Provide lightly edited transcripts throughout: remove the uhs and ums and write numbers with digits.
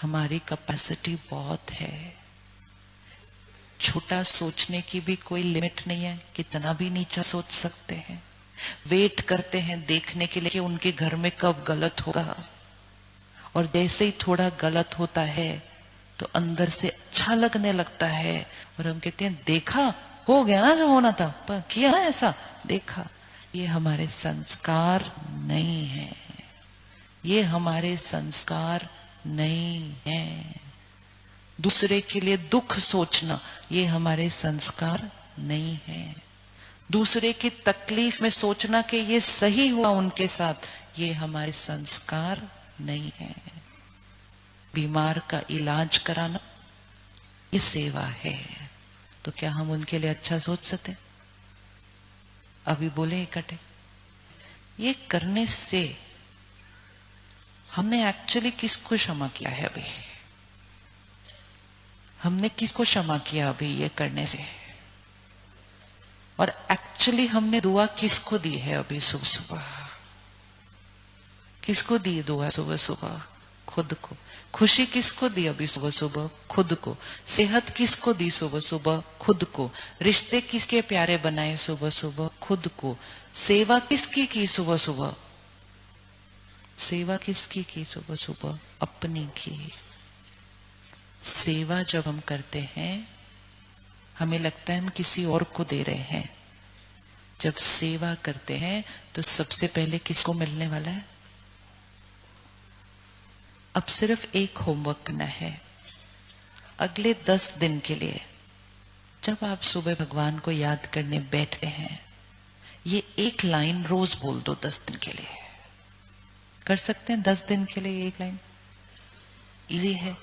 हमारी कैपेसिटी बहुत है। छोटा सोचने की भी कोई लिमिट नहीं है, कितना भी नीचा सोच सकते हैं। वेट करते हैं देखने के लिए कि उनके घर में कब गलत होगा, और जैसे ही थोड़ा गलत होता है तो अंदर से अच्छा लगने लगता है, और हम कहते हैं देखा, हो गया ना जो होना था, पर किया ना ऐसा, देखा। ये हमारे संस्कार नहीं है, ये हमारे संस्कार नहीं है। दूसरे के लिए दुख सोचना ये हमारे संस्कार नहीं है। दूसरे की तकलीफ में सोचना कि ये सही हुआ उनके साथ, ये हमारे संस्कार नहीं है। बीमार का इलाज कराना ये सेवा है, तो क्या हम उनके लिए अच्छा सोच सकते? अभी बोले इकट्ठे, ये करने से हमने एक्चुअली किसको क्षमा किया है? अभी हमने किसको क्षमा किया अभी ये करने से? और एक्चुअली हमने दुआ किसको दी है अभी सुबह सुबह? किसको दी दुआ सुबह सुबह? खुद को। खुशी किसको दी अभी सुबह सुबह? खुद को। सेहत किसको दी सुबह सुबह? खुद को। रिश्ते किसके प्यारे बनाए सुबह सुबह? खुद को। सेवा किसकी की सुबह सुबह? सेवा किसकी की सुबह सुबह? अपनी की। सेवा जब हम करते हैं हमें लगता है हम किसी और को दे रहे हैं। जब सेवा करते हैं तो सबसे पहले किसको मिलने वाला है? अब सिर्फ एक होमवर्क करना है अगले 10 दिन के लिए। जब आप सुबह भगवान को याद करने बैठते हैं, ये एक लाइन रोज बोल दो 10 दिन के लिए। कर सकते हैं 10 दिन के लिए एक लाइन? इजी है।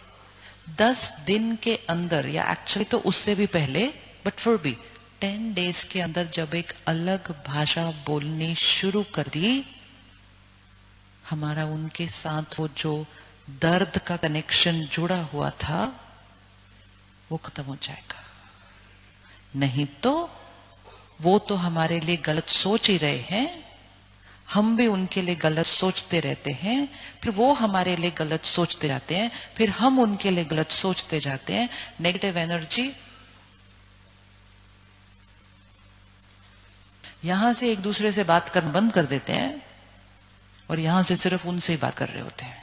10 दिन के अंदर, या एक्चुअली तो उससे भी पहले, बट फिर भी 10 डेज के अंदर जब एक अलग भाषा बोलनी शुरू कर दी, हमारा उनके साथ वो जो दर्द का कनेक्शन जुड़ा हुआ था वो खत्म हो जाएगा। नहीं तो वो तो हमारे लिए गलत सोच ही रहे हैं, हम भी उनके लिए गलत सोचते रहते हैं, फिर वो हमारे लिए गलत सोचते जाते हैं, फिर हम उनके लिए गलत सोचते जाते हैं। नेगेटिव एनर्जी यहां से एक दूसरे से बात करना बंद कर देते हैं और यहां से सिर्फ उनसे ही बात कर रहे होते हैं,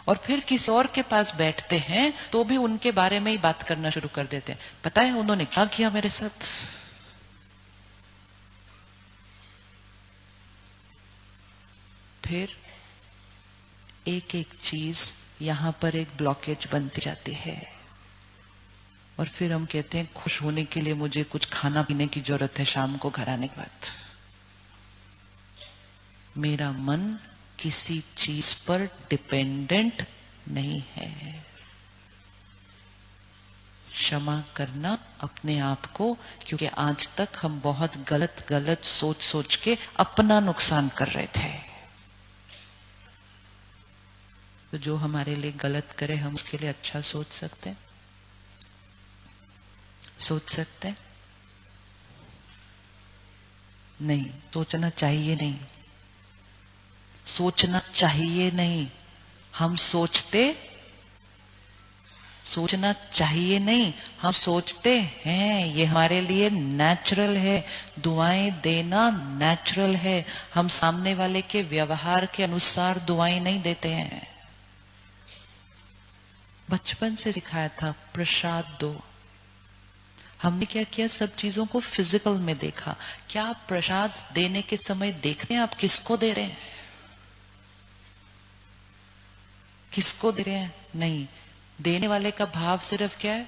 और फिर किसी और के पास बैठते हैं तो भी उनके बारे में ही बात करना शुरू कर देते हैं। पता है उन्होंने क्या किया मेरे साथ? फिर एक एक चीज यहां पर एक ब्लॉकेज बनती जाती है, और फिर हम कहते हैं खुश होने के लिए मुझे कुछ खाना पीने की जरूरत है शाम को घर आने के बाद। मेरा मन किसी चीज पर डिपेंडेंट नहीं है। क्षमा करना अपने आप को, क्योंकि आज तक हम बहुत गलत गलत सोच सोच के अपना नुकसान कर रहे थे। तो जो हमारे लिए गलत करे हम उसके लिए अच्छा सोच सकते हैं? सोच सकते हैं? नहीं, सोचना चाहिए नहीं। सोचना चाहिए नहीं। हम सोचना चाहिए नहीं, हम सोचते हैं। ये हमारे लिए नेचुरल है। दुआएं देना नेचुरल है। हम सामने वाले के व्यवहार के अनुसार दुआएं नहीं देते हैं। बचपन से सिखाया था प्रसाद दो। हमने क्या किया? सब चीजों को फिजिकल में देखा। क्या आप प्रसाद देने के समय देखते हैं आप किसको दे रहे हैं? किसको दे रहे हैं? नहीं। देने वाले का भाव सिर्फ क्या है?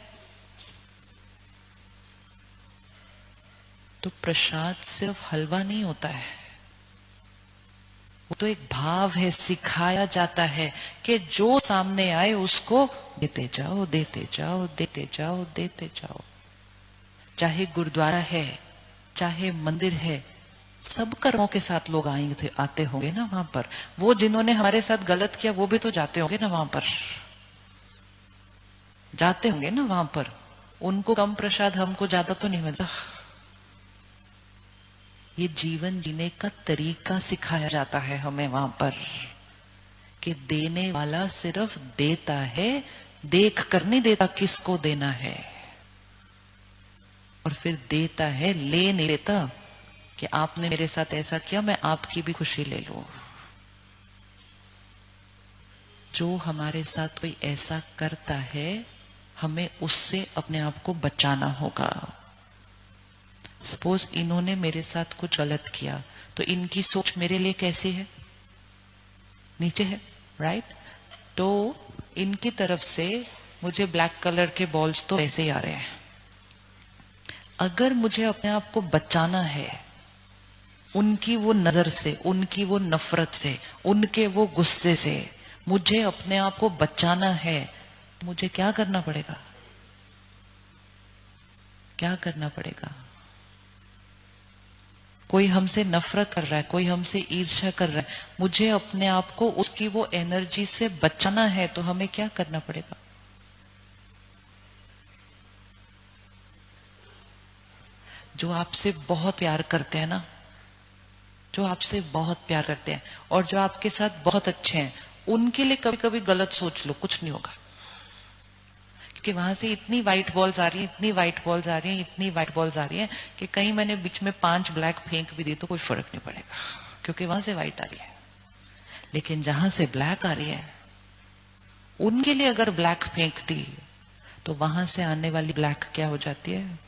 तो प्रसाद सिर्फ हलवा नहीं होता है, वो तो एक भाव है। सिखाया जाता है कि जो सामने आए उसको देते जाओ, देते जाओ, देते जाओ, देते जाओ। चाहे गुरुद्वारा है, चाहे मंदिर है, सब कर्मों के साथ लोग आते होंगे ना वहां पर। वो जिन्होंने हमारे साथ गलत किया वो भी तो जाते होंगे ना वहां पर, जाते होंगे ना वहां पर। उनको कम प्रसाद, हमको ज्यादा तो नहीं मिलता। ये जीवन जीने का तरीका सिखाया जाता है हमें वहां पर, कि देने वाला सिर्फ देता है, देख कर नहीं देता किसको देना है, और फिर देता है, ले नहीं लेता कि आपने मेरे साथ ऐसा किया मैं आपकी भी खुशी ले लूं। जो हमारे साथ कोई ऐसा करता है हमें उससे अपने आप को बचाना होगा। सपोज इन्होंने मेरे साथ कुछ गलत किया तो इनकी सोच मेरे लिए कैसी है, नीचे है, राइट? तो इनकी तरफ से मुझे ब्लैक कलर के बॉल्स तो ऐसे ही आ रहे हैं। अगर मुझे अपने आप को बचाना है उनकी वो नजर से, उनकी वो नफरत से, उनके वो गुस्से से, मुझे अपने आप को बचाना है, मुझे क्या करना पड़ेगा? क्या करना पड़ेगा? कोई हमसे नफरत कर रहा है, कोई हमसे ईर्ष्या कर रहा है, मुझे अपने आप को उसकी वो एनर्जी से बचाना है, तो हमें क्या करना पड़ेगा? जो आपसे बहुत प्यार करते हैं ना, जो आपसे बहुत प्यार करते हैं और जो आपके साथ बहुत अच्छे हैं, उनके लिए कभी कभी गलत सोच लो, कुछ नहीं होगा। क्योंकि वहां से इतनी व्हाइट बॉल्स आ रही है, इतनी व्हाइट बॉल्स आ रही है, इतनी व्हाइट बॉल्स आ रही है कि कहीं मैंने बीच में 5 ब्लैक फेंक भी दी तो कोई फर्क नहीं पड़ेगा, क्योंकि वहां से व्हाइट आ रही है। लेकिन जहां से ब्लैक आ रही है उनके लिए अगर ब्लैक फेंक दी तो वहां से आने वाली ब्लैक क्या हो जाती है?